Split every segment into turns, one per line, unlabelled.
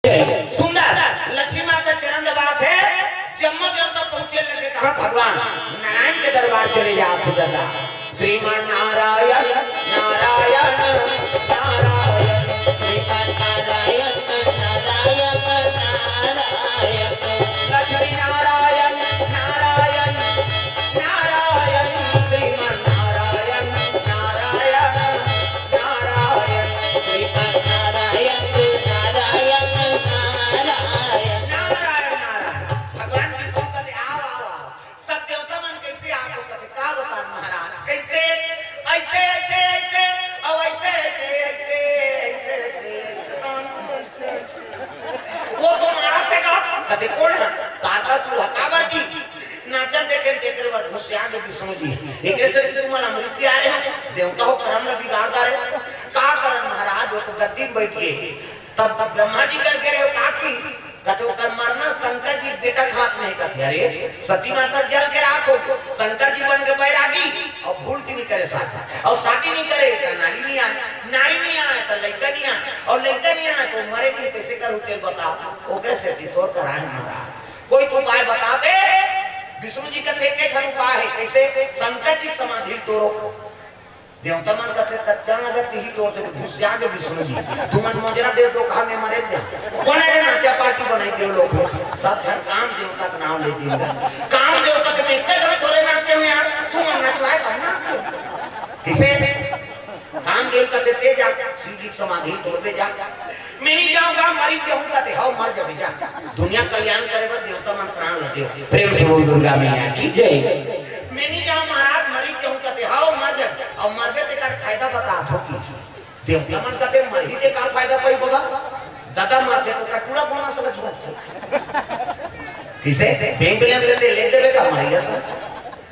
सुंदर लक्ष्मी माता चरण दबात है। जम्मू देवता पहुंचे लगे कहा भगवान नारायण के दरबार चले जाओ सुंदरता। श्रीमान नारायण नारायण नारायण श्रीमान नारायण नारायण नारायण लक्ष्मी नारायण नारायण नारायण श्रीमान नारायण नारायण नारायण श्रीमान नारायण नारायण नारायण नारायण भगवान विष्णु कहते आओ आओ आओ। सब देवता मन कैसे आपको कहते का बता महाराज कैसे ऐसे ऐसे ऐसे और ऐसे ऐसे ऐसे ऐसे वो तो महाराज से कहा कहते कौन है ताता सुहा काबर की नाचा देखे देखे बार होशियार के विष्णु जी एक ऐसे तुम्हारा मृत्यु आ रहे हैं देवता हो कर्म में बिगाड़ता रहे का करन महाराज वो तो गद्दी में बैठ गए तब ब्रह्मा जी करके रहे का की कहते कर मरना शंकर जी बेटा खात नहीं कहते अरे सती माता जल के राखो शंकर जी बन के बैरागी और भूल की नहीं करे साथ और शादी नहीं करे तो नारी नहीं आए तो लड़का नहीं आए और लड़का नहीं आए तो मरे की कैसे करूं तेल बताओ ओकरे से तोड़ कराए महाराज कोई तो उपाय बता दे। विष्णु जी कहते एक उपाय है कैसे शंकर जी समाधि तोड़ो देवता मन कहते कच्चा नगर ही तोड़ दे घुसिया के विष्णु जी तुम मोजरा दे दो कहा मैं मरे जा कौन है नाचा पार्टी बनाई दे लोग सब काम देवता का नाम लेती है काम देवता के में इतने समय थोड़े नाचे में यार तुम नचवाए कब ना इसे काम देवता कहते ते जा शिव जी समाधि तोड़ पे जा मैं नहीं जाऊंगा मरी जाऊं कहते हां मर जा जा दुनिया कल्याण करे पर देवता मन प्राण लेते हो प्रेम से बोल दुर्गा मैया की जय। मैं नहीं जाऊं महाराज मरी जाऊं कहते हां मर जा और मर गए ते का फायदा बता थो की देवता मन कहते मरी ते का फायदा पई बगा दादा मारते तो कटुरा बोना समझ बात किसे बैंक बैलेंस से ले देवे का मरिया से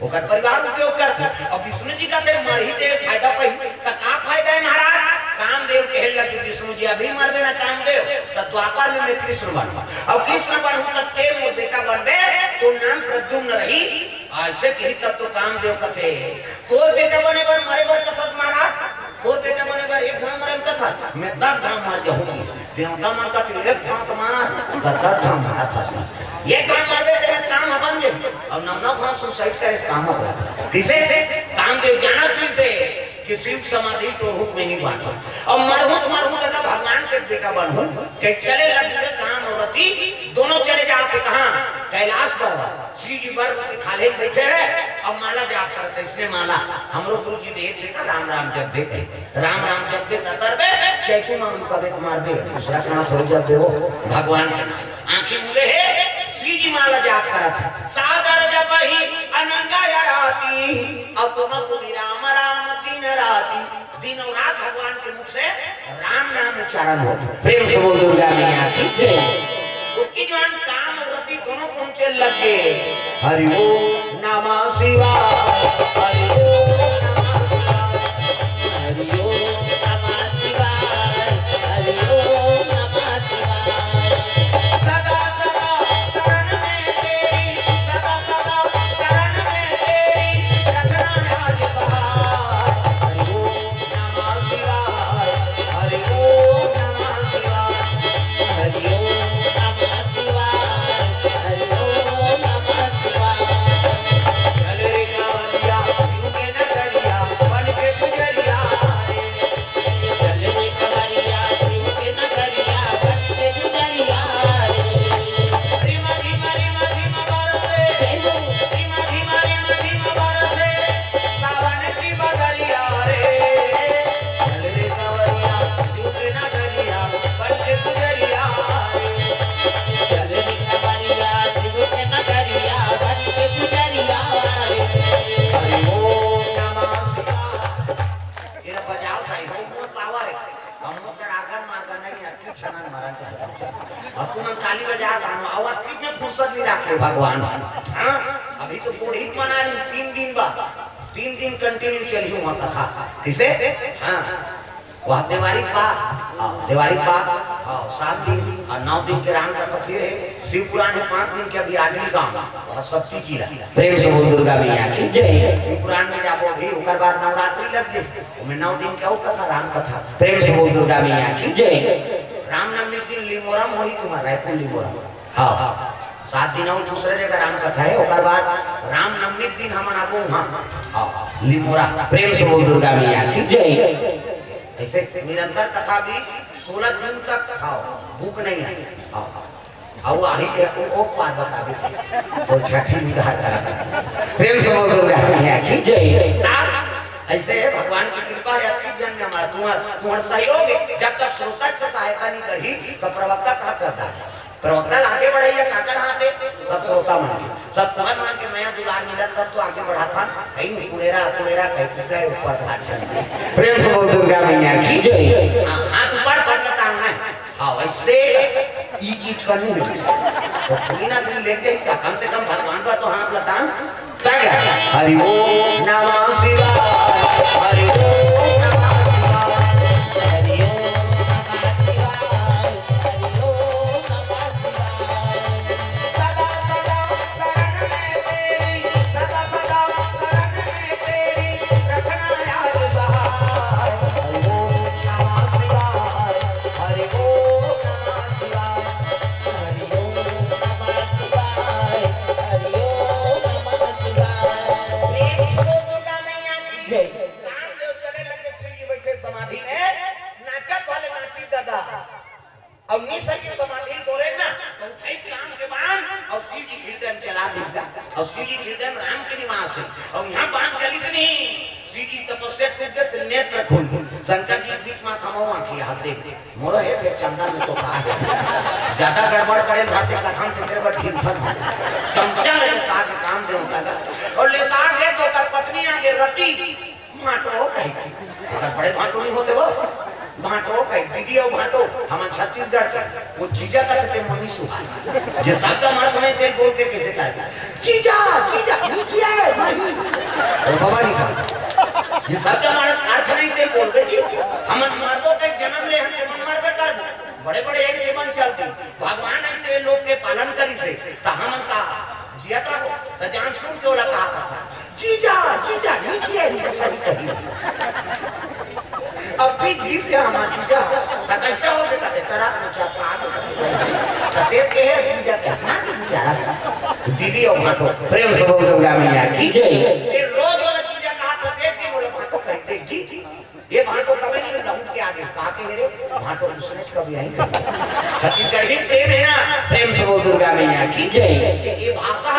ओकर परिवार उपयोग करते और विष्णु जी का ते मरी ते फायदा पई त का फायदा है महाराज कामदेव कहे लगे विष्णु जी अभी मरबे ना कामदेव तो द्वापर में मैं कृष्ण बनूं और कृष्ण बनूं तो ते मोर बेटा बनबे तो नाम प्रद्युम्न रही ऐसे कही तब तो कामदेव कथे तोर बेटा बने पर मरे बर कथा महाराज तोर बेटा बने पर एक धाम मरे कथा मैं 10 धाम मार जाऊं देवता मन का एक धाम तो मार 10 धाम मारा था ये काम मरबे ते काम बन गए और नौ धाम सुसाइड करे काम हो किसे कामदेव जाना से कि शिव समाधि तो हुक में नहीं बात और मरहुत दादा भगवान के बेटा बनू के चले लगे काम और रति दोनों चले जाके कहां कैलाश पर शिव जी पर खाले बैठे रहे और माला जाप करते इसने माला हमरो गुरु जी दे देखा राम राम जप दे राम राम जप दे ततरबे चैतु मां कबे मार दे दूसरा खाना थोड़ी जप दे भगवान का आंखें मूले है शिव जी माला जाप करत सादर जपहि अनंगा राती और तुमको राम राम दिन राती दिन और रात भगवान के मुख से राम नाम उच्चारण हो प्रेम से बोल दुर्गा मैया की जय। उसकी जवान काम और रति दोनों पहुंचे लगे हरि ओम नमः शिवाय हरि ओम नमः शिवाय हरि ओम नमः शिवाय सदा सदा शरण में तेरी सदा सदा शरण में तेरी रखना राज बहार हरि ओम नमः शिवाय हरि ओम नमः शिवाय हरि ओम नमः शिवाय हरि ओम नमः शिवाय चले रे कावरिया शिव के नगरिया बन के पुजरिया चले रे कावरिया शिव के नगरिया बन के पुजरिया धीमा धीमा धीमा धीमा बरसे धीमा धीमा धीमा धीमा बरसे सावन की बदरिया रे चले रे कावरिया शिव के नगरिया बन के पुजरिया चले रे कावरिया शिव के नगरिया बन के पुजरिया हरि ओम नमः शिवाय ये बजाओ भाई हो मत पावर हम लोग आगन मारकर नहीं आती छनन मारन अब तुम ताली बजा गानो आवाज की में फुर्सत नहीं रखे भगवान हां अभी तो पुरोहित मना 3 दिन बाद 3 दिन कंटिन्यू चली हुआ कथा किसे हां वह दिवाली पाक 7 दिन और 9 दिन के राम कथा फिर है शिव पुराण है 5 दिन के अभी आगे गांव वह शक्ति की प्रेम से बोल दुर्गा मैया की जय। शिव पुराण में जाबो भी ओकर बाद नवरात्रि लग गई में 9 दिन का कथा राम कथा प्रेम से बोल दुर्गा मैया की जय। राम नाम में दिन लिमोरा मोही कुमार रायपुर लिमोरा। हाँ 7 दिन और दूसरे जगह राम कथा है ओकर बाद राम नवमी दिन हमन आबो वहां। हाँ लिमोरा प्रेम से बोल दुर्गा मैया की जय। ऐसे निरंतर कथा भी 16 जून तक खाओ भूख नहीं है। हाँ वो आही देखो ओ पार बता दे तो छठी विधा करा प्रेम से बोल दुर्गा मैया की जय। ऐसे है भगवान की कृपा है आपकी जन्म में हमारा तुम्हारा सहयोग जब तक श्रोता से सहायता नहीं करी तो प्रवक्ता कहा करता है। प्रवक्ता आगे बढ़े या काकर हाथे सब श्रोता मान के सब समझ मान के मैं दुलार मिला तब तो आगे बढ़ा था कहीं कुलेरा कुलेरा कहीं गए ऊपर घाट प्रेम से बोल दुर्गा मैया की जय। हाथ ऊपर सब लटाना है। हाँ वैसे ये चीज करनी है तो कोई ना दिन लेके ही कम से कम भगवान पर तो हाथ लटान हरि ओम नमः शिवाय हरि ओम नमः शिवाय हरि ओम नमः शिवाय हरि ओम नमः शिवाय सदा सदा शरण में तेरी सदा सदा शरण में तेरी रखना याद सहाय हरि ओम नमः शिवाय हरि ओम नमः शिवाय हरि ओम नमः शिवाय हरि ओम नमः समाधि में नाचत वाले नाची दादा और निशा की समाधि तोड़े ना तो उठाई राम के बाण और शिव जी कीर्तन चला देगा और शिव जी कीर्तन राम के निवास है और यहाँ बाण चली से नहीं शिव जी तपस्या करते नेत्र खोल शंकर जी बीच में थमाओ आंखें हाथ देख मोरो है फिर चंदन में तो कहा है ज्यादा गड़बड़ करे धाते कथम के पर ठीक फन चमचा ले साग काम दे उनका और ले साग है तो कर पत्नी आगे रति भाटो कहे बड़े भाटो नहीं होते वो भाटो कहे दीदी और भाटो हम छत्तीसगढ़ का वो जीजा का थे मनीषू जे सागा मार में तेल बोल के कैसे कहेगा जीजा जीजा जीजा है भाई वो बाबा नहीं कहा जे सागा मार अर्थ नहीं तेल बोल के जी हम मारबो के जन्म ले हम मन मारबे कर बड़े बड़े एक जीवन चलते भगवान ने लोग के पालन करी से त हम का जिया था तो जान सुन के ओला कहा था जीजा जीजा नीचे है सही कही अब भी जी से हमारा जीजा तो कैसे हो गया तेरा मुझे पार तो देख के है जीजा क्या बेचारा दीदी और भाटो प्रेम से बोल दुर्गा मैया की जय। ये रोज वाला जीजा कहा तो देख के बोले भाटो कहते जी ये भाटो कभी नहीं रहूं के आगे कहा के रे भाटो उसने कभी आई छत्तीसगढ़ ही प्रेम है ना प्रेम से बोल दुर्गा मैया की जय। ये भाषा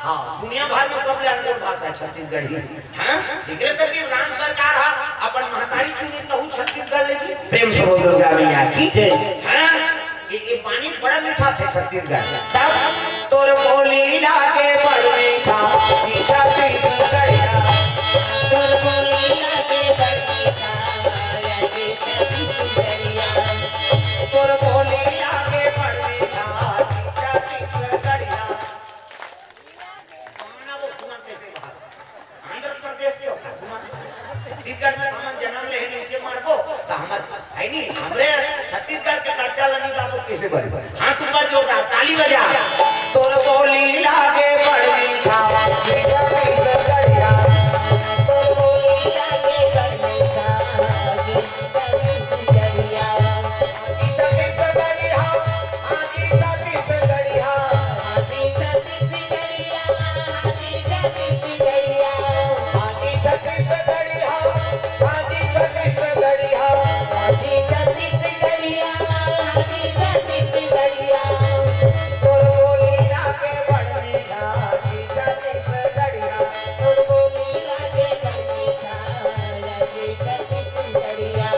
हाँ दुनिया भर में सबसे अनमोल भाषा है छत्तीसगढ़ी। हाँ एकरे से कि राम सरकार हा अपन महतारी चुनी तो छत्तीसगढ़ ले जी प्रेम से बोल दुर्गा मैया की जय। हाँ ये पानी बड़ा मीठा थे छत्तीसगढ़ तब तोर बोली लागे बड़ मीठा मीठा छत्तीसगढ़िया तोर बोली लागे बड़ मीठा लागे छत्तीसगढ़िया तोर बोली लागे बड़ मीठा मीठा छत्तीसगढ़िया आंध्र प्रदेश के छत्तीसगढ़ में हम जन्म ले नीचे मारबो तो हमर है नहीं हमरे छत्तीसगढ़ के खर्चा लनी बाबू कैसे बने हाथ ऊपर जोरदार ताली बजा तोर बोली लागे बड़ मीठा मीठा छत्तीसगढ़िया तोर बोली लागे बड़ मीठा मीठा छत्तीसगढ़िया छत्तीसगढ़िया हाजी छत्तीसगढ़िया हाजी छत्तीसगढ़िया हाजी छत्तीसगढ़िया हाजी छत्तीसगढ़िया हाजी छत्तीसगढ़िया हाजी छत्तीसगढ़िया हाजी छत्तीसगढ़िया तोर बोली लागे बड़ मीठा हाजी छत्तीसगढ़िया तोर बोली लागे बड़ मीठा हाजी छत्तीसगढ़िया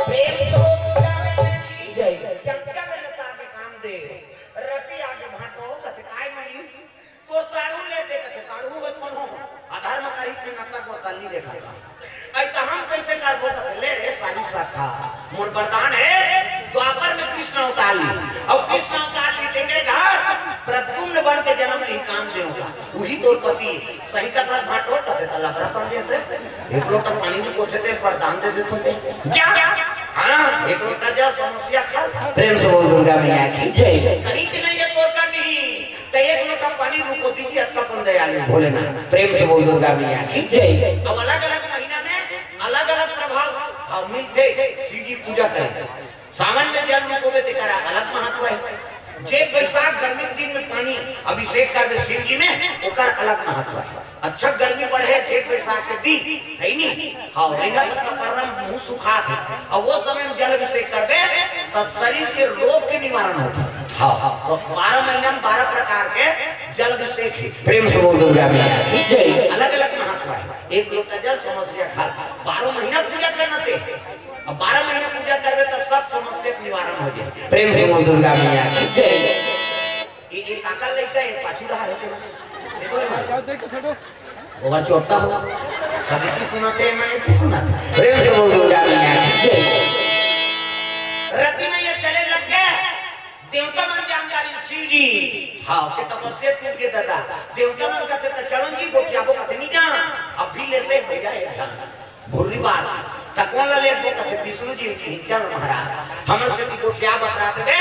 प्रेम हो जावे की जय चमचा में नसा के काम दे रति आगे भाटो कथे काय मई तो साड़ू ले दे कथे साड़ू में कौन हो आधार में तारीख में नाता को तल्ली देखा आई त हम कैसे कर बोल ले रे सारी शाखा मोर वरदान है द्वापर में कृष्ण अवतार ली और कृष्ण अवतार ली देखेगा प्रद्युम्न बन के जन्म ली काम देगा वही तो पति सही कथा भाटो कथे त लफड़ा समझे से एक लोटा पानी भी कोथे ते वरदान दे देते क्या हाँ एक लोटा जा समस्या खा प्रेम से बोल दुर्गा मैया की जय। कहीं से नहीं है तो कर नहीं तो एक लोटा पानी रुको दीजिए अत्ता कौन दयालु भोलेनाथ प्रेम से बोल दुर्गा मैया की जय। अब अलग अलग महीना में अलग अलग प्रभाव फागुनी थे शिव जी पूजा करे सावन में जल में कोबे करा अलग महत्व है जेठ बैसाख गर्मी के दिन में पानी अभिषेक कर शिव जी में ओकर अलग महत्व है अच्छा गर्मी बढ़े जेठ बैसाख के दिन है नी हां महीना तक करम मुंह सुखा थे और वो समय में जल अभिषेक कर दे तो शरीर के रोग के निवारण होता हां तो 12 महीना में 12 प्रकार के जल अभिषेक है प्रेम से बोल दुर्गा मैया जय अलग अलग महत्व है एक लोटा जल समस्या खा 12 महीना पूजा करना थे अब 12 महीना पूजा करबे तो सब समस्या के निवारण हो जाए प्रेम से बोल दुर्गा मैया जय ये एक अकल लइका है पाछू रहा है देखो देखो छोटो ओवर छोटा हो कभी की सुनाते मैंने की सुनाता प्रेम से बोल दुर्गा मैया जय रति में ये चले लग गए देवता मन जानकारी शिव जी हां के तपस्या पूछ के दादा देवता मन कहते तो चलन जी गोटियाबो कहते नहीं जाना अब भी ले से भैया एक भूरी बात तकोन ले वो कहते विष्णु जी की चल महाराज हमर से की गोटिया बतरा दे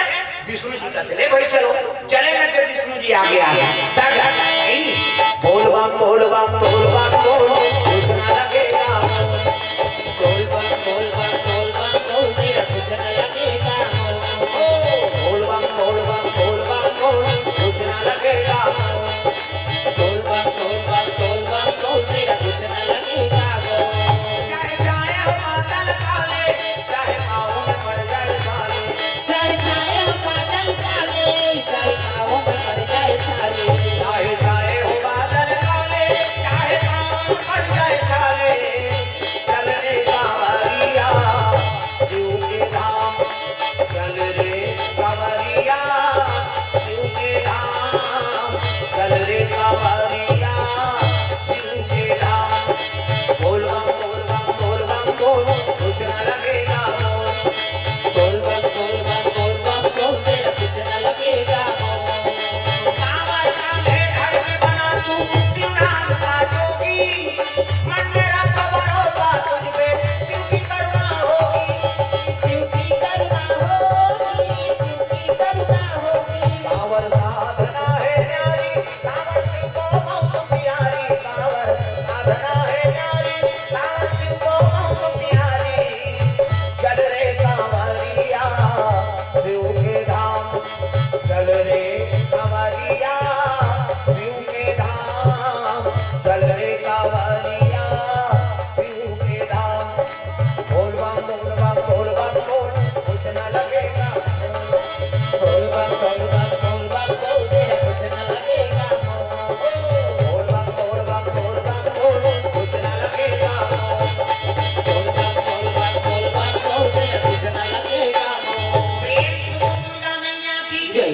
विष्णु जी कहते ले भाई चलो चले ना के विष्णु जी आगे आगे तक बोल बम बोल बम बोल बम बोल